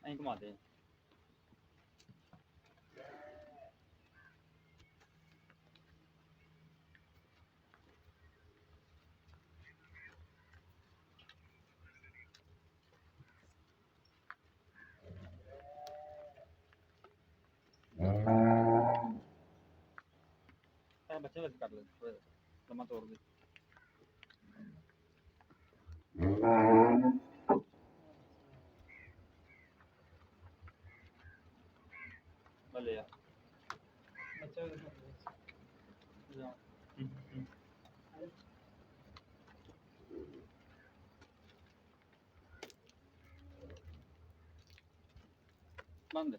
ਐਂ ਘੁਮਾ ਦੇ ਬੱਚੇ ਵਿੱਚ ਕਰ ਲੈ ਲੰਮਾ ਤੋੜ ਦੇ ਭਲੇ ਆ ਬੱਚਾ ਬੰਦ